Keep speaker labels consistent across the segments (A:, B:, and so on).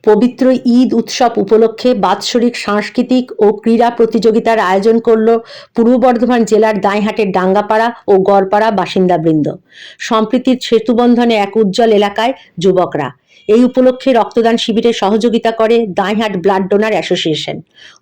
A: পবিত্র ঈদ উৎসব উপলক্ষে বাৎসরিক সাংস্কৃতিক ও ক্রীড়া প্রতিযোগিতার আয়োজন করল পূর্ব বর্ধমান জেলার দাঁইহাটের ডাঙ্গাপাড়া ও গড়পাড়া বাসিন্দাবৃন্দ। সম্প্রীতির সেতুবন্ধনে এক উজ্জ্বল এলাকায় যুবকরা। এই উপলক্ষে রক্তদান শিবিরে সহযোগিতা করে দাঁইহাট ব্লাড ডোনার অ্যাসোসিয়েশন।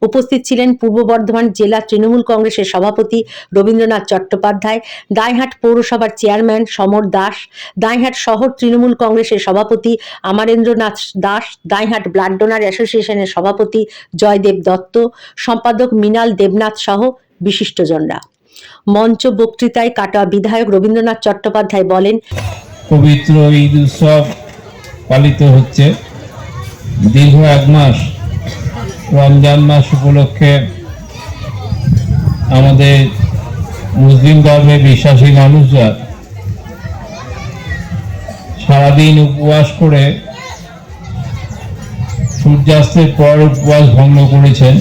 A: উপস্থিত ছিলেন পূর্ব বর্ধমান জেলা তৃণমূল কংগ্রেসের সভাপতি রবীন্দ্রনাথ চট্টোপাধ্যায়, দাঁইহাট পৌরসভার চেয়ারম্যান সমর দাস, দাঁইহাট শহর তৃণমূল কংগ্রেসের সভাপতি অমরেন্দ্রনাথ দাস, দাঁইহাট ব্লাড ডোনার অ্যাসোসিয়েশনের সভাপতি জয়দেব দত্ত, সম্পাদক মৃণাল দেবনাথ সহ বিশিষ্টজনরা। মঞ্চ বক্তৃতায় কাটোয়া বিধায়ক রবীন্দ্রনাথ চট্টোপাধ্যায় বলেন,
B: পবিত্র ঈদ উৎসব পালিত হচ্ছে। দীর্ঘ এক মাস রমজান মাস উপলক্ষে আমাদের মুসলিম ধর্মে বিশ্বাসী মানুষরা সারাদিন উপবাস করে সূর্যাস্তের পর উপবাস ভঙ্গ করেছেন।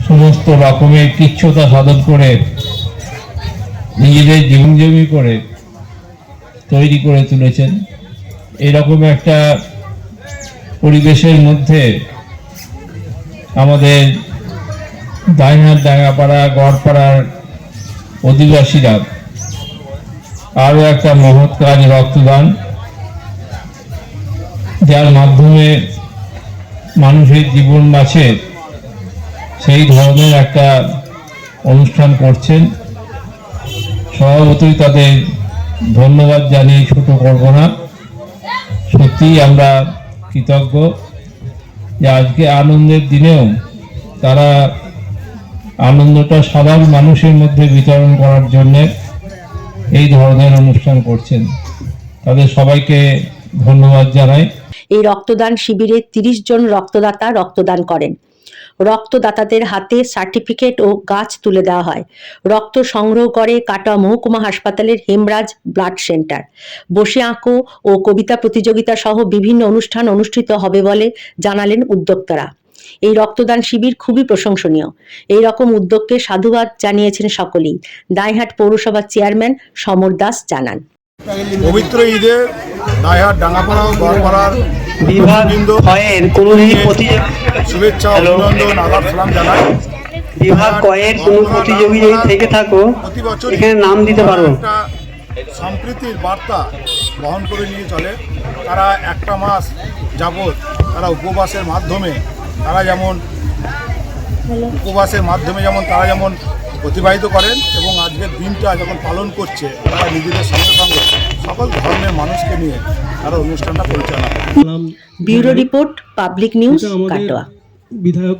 B: সমস্ত রকমের কৃচ্ছতা সাধন করে নিজেদের জীবনজীবী করে তৈরি করে তুলেছেন। এরকম একটা পরিবেশের মধ্যে আমাদের দাঁইহাট ডাঙ্গাপাড়া গড়পাড়ার অধিবাসীরা আরও একটা মহৎ কাজ রক্তদান, যার মাধ্যমে মানুষের জীবন বাঁচে, সেই ধরনের একটা অনুষ্ঠান করছেন। স্বভাবতই তাদের ধন্যবাদ জানিয়ে ছোট করব না। সত্যিই আমরা কৃতজ্ঞ যে আজকে আনন্দের দিনেও তারা আনন্দটা সাধারণ মানুষের মধ্যে বিতরণ করার জন্য এই ধরনের অনুষ্ঠান করছেন। তাদের সবাইকে ধন্যবাদ জানাই।
A: এই রক্তদান শিবিরে 30 জন রক্তদাতা রক্তদান করেন। রক্তদাতাদের হাতে সার্টিফিকেট ও গাছ তুলে দেওয়া হয়। রক্ত সংগ্রহ করে কাটোয়া মহকুমা হাসপাতালের হেমরাজ ব্লাড সেন্টার। বসে আঁকো ও কবিতা প্রতিযোগিতা সহ বিভিন্ন অনুষ্ঠান অনুষ্ঠিত হবে বলে জানালেন উদ্যোক্তারা। এই রক্তদান শিবির খুবই প্রশংসনীয়। এই রকম উদ্যোগকে সাধুবাদ জানিয়েছেন সকলেই। দাঁইহাট পৌরসভার চেয়ারম্যান সমর দাস জানান,
C: পবিত্র ঈদে দাঁইহাট ডাঙ্গাপাড়া ও গড়পাড়ার শুভেচ্ছা অভিনন্দন আদাব সালাম জানাই।
D: বিভাগ কয়ের কোনো প্রতিযোগী যদি থেকে থাকো
C: প্রতি বছর
D: এখানে নাম দিতে পারো।
C: একটা সম্প্রীতির বার্তা বহন করে নিয়ে চলে। তারা একটা মাস যাবৎ তারা উপবাসের মাধ্যমে তারা যেমন অতিবাহিত করেন এবং আজকের দিনটা যখন পালন করছে তারা নিজেদের সঙ্গে সঙ্গে সকল ধর্মের মানুষকে নিয়ে তারা অনুষ্ঠানটা পরিচালনা করে।
A: Bureau report, public news, Katwa.
E: বিধায়ক